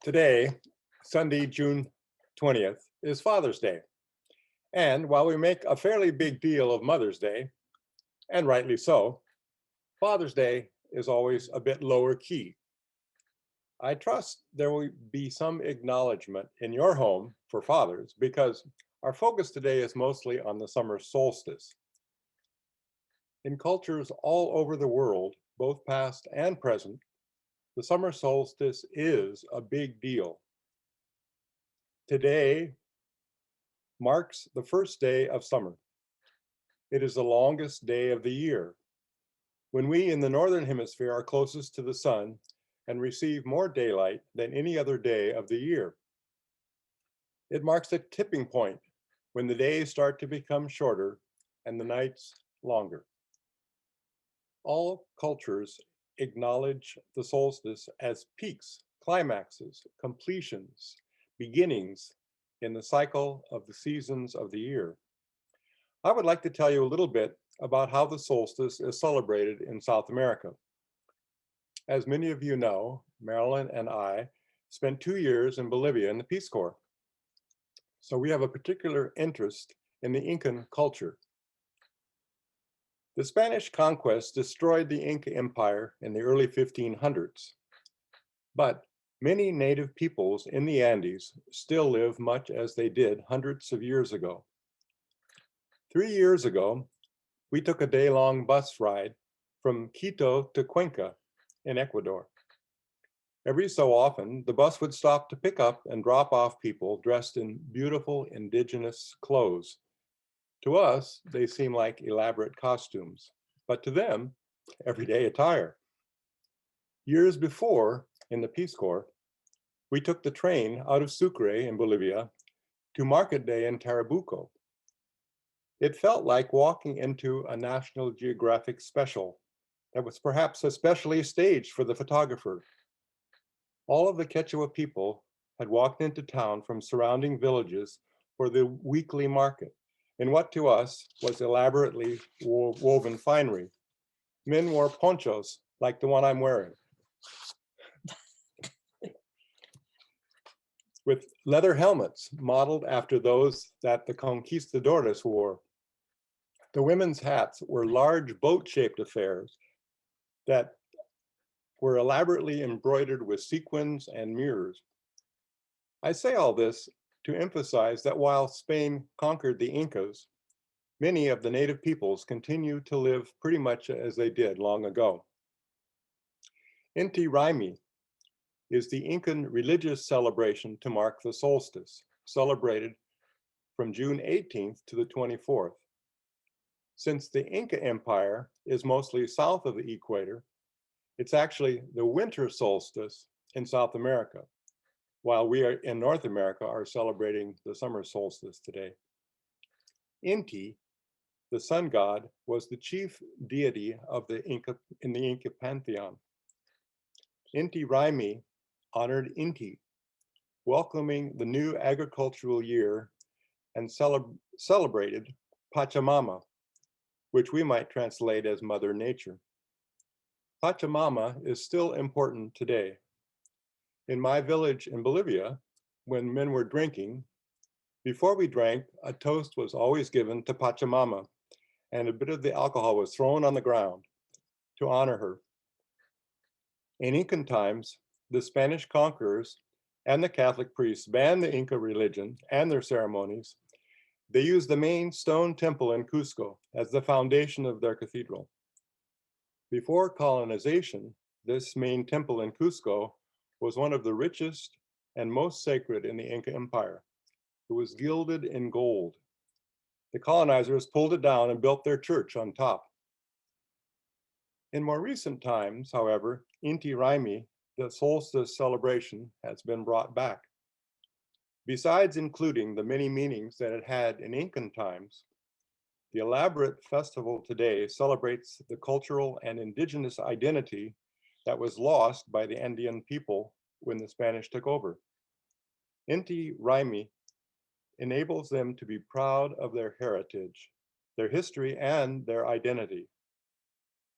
Today, Sunday, June 20th, is Father's Day. And while we make a fairly big deal of Mother's Day, and rightly so, Father's Day is always a bit lower key. I trust there will be some acknowledgement in your home for fathers because our focus today is mostly on the summer solstice. In cultures all over the world, both past and present, the summer solstice is a big deal. Today marks the first day of summer. It is the longest day of the year, when we in the Northern Hemisphere are closest to the sun and receive more daylight than any other day of the year. It marks a tipping point when the days start to become shorter and the nights longer. All cultures acknowledge the solstice as peaks, climaxes, completions, beginnings in the cycle of the seasons of the year. I would like to tell you a little bit about how the solstice is celebrated in South America. As many of you know, Marilyn and I spent 2 years in Bolivia in the Peace Corps. So we have a particular interest in the Incan culture. The Spanish conquest destroyed the Inca Empire in the early 1500s, but many native peoples in the Andes still live much as they did hundreds of years ago. 3 years ago, we took a day-long bus ride from Quito to Cuenca in Ecuador. Every so often, the bus would stop to pick up and drop off people dressed in beautiful indigenous clothes. To us, they seem like elaborate costumes, but to them, everyday attire. Years before, in the Peace Corps, we took the train out of Sucre in Bolivia to Market Day in Tarabuco. It felt like walking into a National Geographic special that was perhaps especially staged for the photographer. All of the Quechua people had walked into town from surrounding villages for the weekly market in what to us was elaborately woven finery. Men wore ponchos like the one I'm wearing, with leather helmets modeled after those that the conquistadores wore. The women's hats were large boat-shaped affairs that were elaborately embroidered with sequins and mirrors. I say all this to emphasize that while Spain conquered the Incas, many of the native peoples continue to live pretty much as they did long ago. Inti Raymi is the Incan religious celebration to mark the solstice, celebrated from June 18th to the 24th. Since the Inca Empire is mostly south of the equator, it's actually the winter solstice in South America, while we are in North America are celebrating the summer solstice today. Inti, the sun god, was the chief deity of the Inca in the Inca pantheon. Inti Raymi honored Inti, welcoming the new agricultural year and celebrated Pachamama, which we might translate as Mother Nature. Pachamama is still important today. In my village in Bolivia, when men were drinking, before we drank, a toast was always given to Pachamama, and a bit of the alcohol was thrown on the ground to honor her. In Incan times, the Spanish conquerors and the Catholic priests banned the Inca religion and their ceremonies. They used the main stone temple in Cusco as the foundation of their cathedral. Before colonization, this main temple in Cusco was one of the richest and most sacred in the Inca Empire. It was gilded in gold. The colonizers pulled it down and built their church on top. In more recent times, however, Inti Raymi, the solstice celebration, has been brought back. Besides including the many meanings that it had in Incan times, the elaborate festival today celebrates the cultural and indigenous identity that was lost by the Andean people when the Spanish took over. Inti Raymi enables them to be proud of their heritage, their history, and their identity.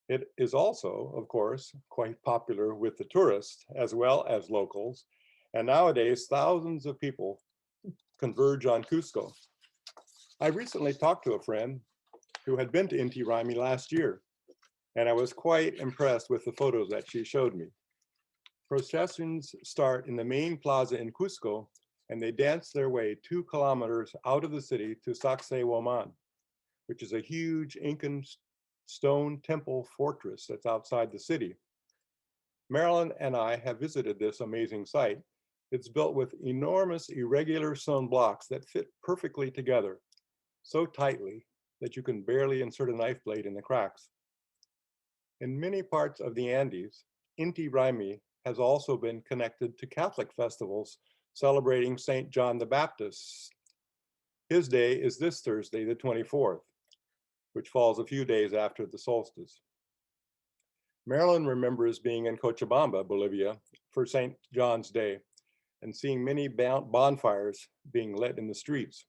It is also, of course, quite popular with the tourists as well as locals, And nowadays, thousands of people converge on Cusco. I recently talked to a friend who had been to Inti Raymi last year, and I was quite impressed with the photos that she showed me. Processions start in the main plaza in Cusco, and they dance their way 2 kilometers out of the city to Sacsayhuaman, which is a huge Incan stone temple fortress that's outside the city. Marilyn and I have visited this amazing site. It's built with enormous irregular stone blocks that fit perfectly together, so tightly that you can barely insert a knife blade in the cracks. In many parts of the Andes, Inti Raymi has also been connected to Catholic festivals celebrating St. John the Baptist. His day is this Thursday, the 24th, which falls a few days after the solstice. Marilyn remembers being in Cochabamba, Bolivia, for St. John's Day and seeing many bonfires being lit in the streets.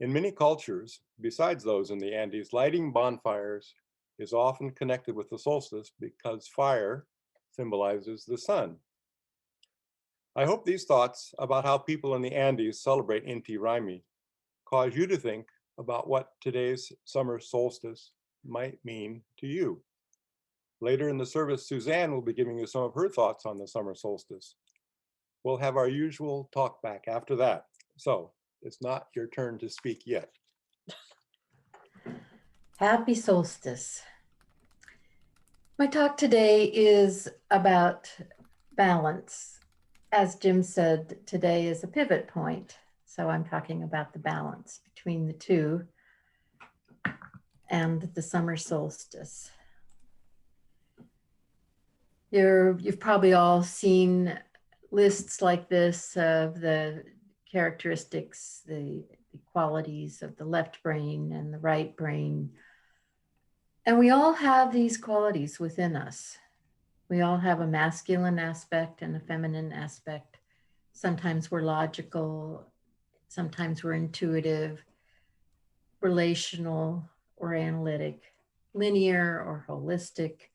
In many cultures, besides those in the Andes, lighting bonfires is often connected with the solstice because fire symbolizes the sun. I hope these thoughts about how people in the Andes celebrate Inti Raymi cause you to think about what today's summer solstice might mean to you. Later in the service, Susanne will be giving you some of her thoughts on the summer solstice. We'll have our usual talk back after that. So it's not your turn to speak yet. Happy solstice. My talk today is about balance. As Jim said, today is a pivot point. So I'm talking about the balance between the two and the summer solstice. You've probably all seen lists like this of the characteristics, the qualities of the left brain and the right brain. And we all have these qualities within us. We all have a masculine aspect and a feminine aspect. Sometimes we're logical, sometimes we're intuitive, relational or analytic, linear or holistic,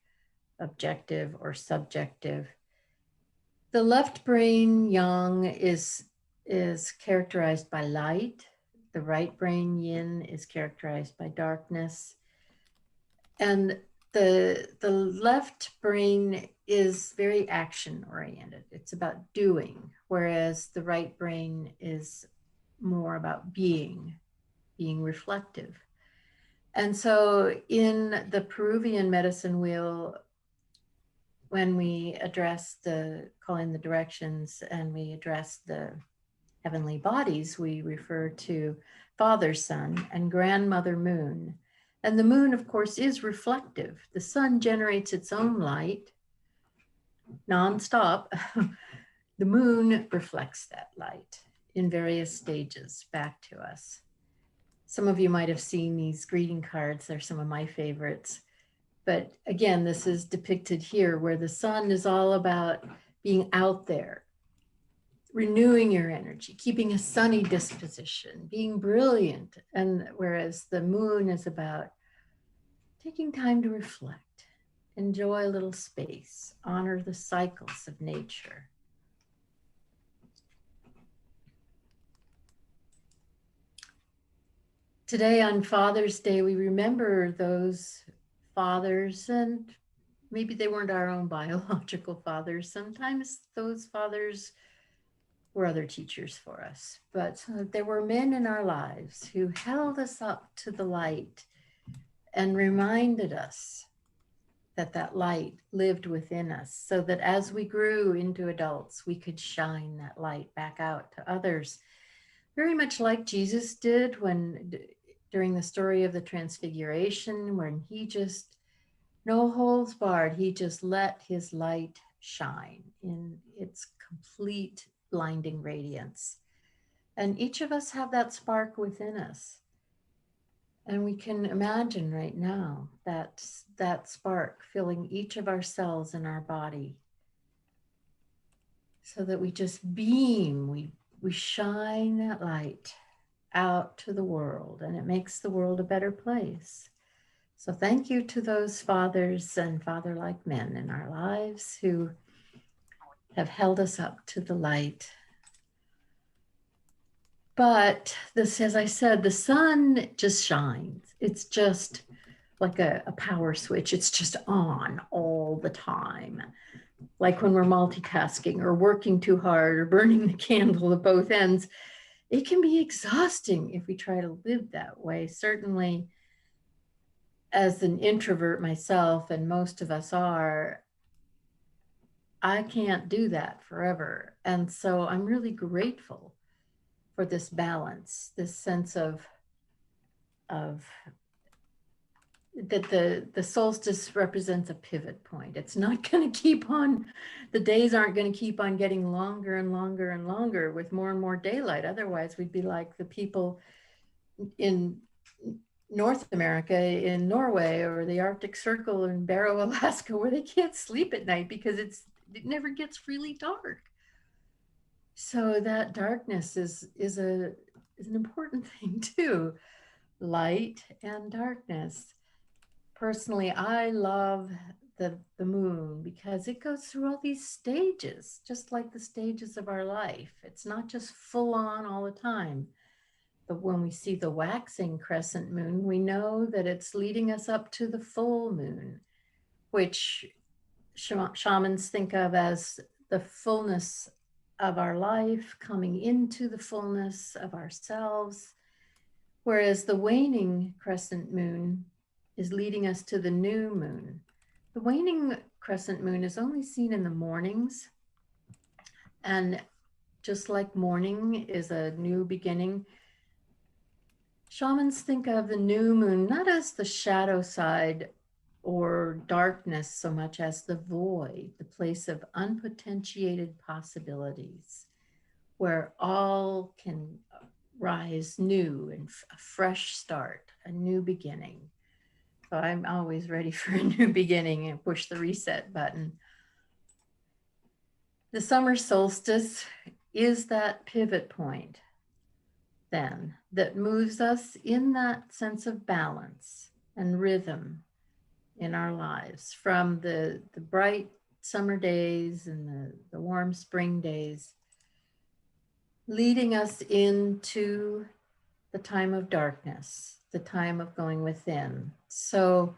objective or subjective. The left brain, yang, is characterized by light. The right brain, yin, is characterized by darkness. And the left brain is very action oriented. It's about doing, whereas the right brain is more about being reflective. And so in the Peruvian medicine wheel, when we address calling the directions and we address the heavenly bodies, we refer to Father Sun and Grandmother Moon. And the moon, of course, is reflective. The sun generates its own light nonstop. The moon reflects that light in various stages back to us. Some of you might have seen these greeting cards. They're some of my favorites. But again, this is depicted here where the sun is all about being out there, renewing your energy, keeping a sunny disposition, being brilliant. And whereas the moon is about taking time to reflect, enjoy a little space, honor the cycles of nature. Today on Father's Day, we remember those fathers, and maybe they weren't our own biological fathers. Sometimes those fathers were other teachers for us, but there were men in our lives who held us up to the light and reminded us that that light lived within us, so that as we grew into adults, we could shine that light back out to others. Very much like Jesus did during the story of the Transfiguration, when he just, no holds barred, he just let his light shine in its complete blinding radiance. And each of us have that spark within us. And we can imagine right now that spark filling each of our cells in our body, so that we just beam, we shine that light out to the world, and it makes the world a better place. So thank you to those fathers and father-like men in our lives who have held us up to the light. But this, as I said, the sun just shines. It's just like a power switch. It's just on all the time. Like when we're multitasking or working too hard or burning the candle at both ends, it can be exhausting if we try to live that way. Certainly, as an introvert myself, and most of us are, I can't do that forever. And so I'm really grateful for this balance, this sense of that the solstice represents a pivot point. It's not going to keep on, the days aren't going to keep on getting longer and longer and longer with more and more daylight. Otherwise, we'd be like the people in North America, in Norway, or the Arctic Circle in Barrow, Alaska, where they can't sleep at night because it never gets really dark. So that darkness is an important thing too, light and darkness. Personally, I love the moon because it goes through all these stages, just like the stages of our life. It's not just full on all the time. But when we see the waxing crescent moon, we know that it's leading us up to the full moon, which shamans think of as the fullness of our life, coming into the fullness of ourselves. Whereas the waning crescent moon is leading us to the new moon. The waning crescent moon is only seen in the mornings. And just like morning is a new beginning, shamans think of the new moon not as the shadow side or darkness so much as the void, the place of unpotentiated possibilities, where all can rise new and a fresh start, a new beginning. So I'm always ready for a new beginning and push the reset button. The summer solstice is that pivot point then that moves us in that sense of balance and rhythm in our lives, from the bright summer days and the warm spring days, leading us into the time of darkness, the time of going within. So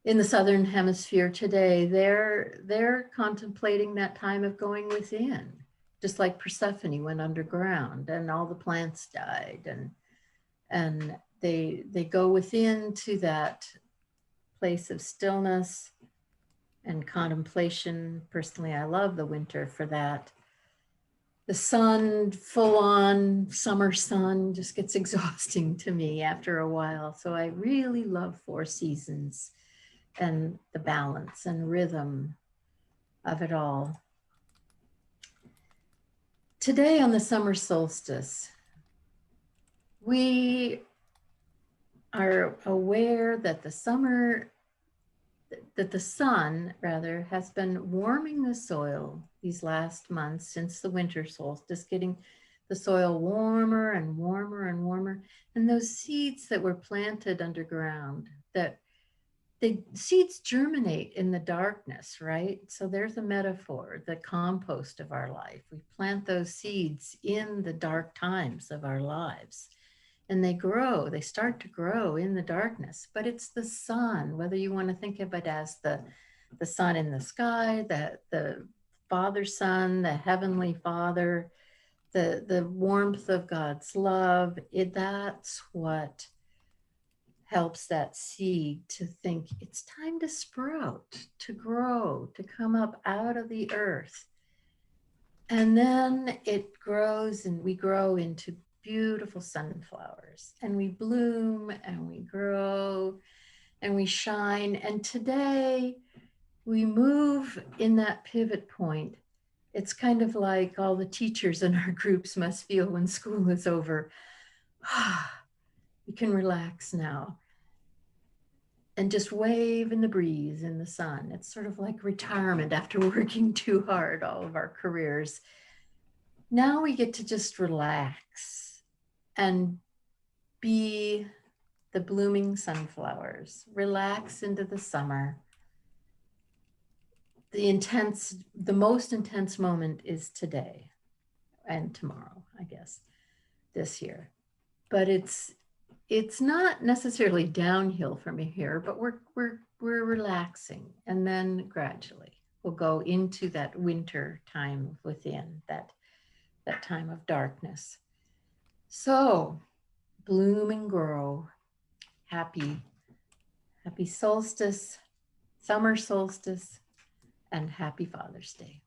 in the Southern Hemisphere today, they're contemplating that time of going within, just like Persephone went underground and all the plants died, and they go within to that place of stillness and contemplation. Personally, I love the winter for that. The sun, full on summer sun, just gets exhausting to me after a while. So I really love 4 seasons and the balance and rhythm of it all. Today on the summer solstice, we are aware that the sun rather has been warming the soil these last months since the winter solstice, getting the soil warmer and warmer and warmer. And those seeds that were planted underground, that the seeds germinate in the darkness, right? So there's a metaphor, the compost of our life. We plant those seeds in the dark times of our lives, and they grow, they start to grow in the darkness. But it's the sun, whether you want to think of it as the sun in the sky, the Father Sun, the Heavenly Father, the warmth of God's love, that's what helps that seed to think it's time to sprout, to grow, to come up out of the earth. And then it grows, and we grow into beautiful sunflowers, and we bloom and we grow and we shine. And today we move in that pivot point. It's kind of like all the teachers in our groups must feel when school is over. We can relax now and just wave in the breeze in the sun. It's sort of like retirement after working too hard all of our careers. Now we get to just relax and be the blooming sunflowers, relax into the summer, the most intense moment is today and tomorrow, I guess, this year. But it's not necessarily downhill from here, but we're relaxing, and then gradually we'll go into that winter time within that time of darkness. So bloom and grow. Happy solstice, summer solstice, and happy Father's Day.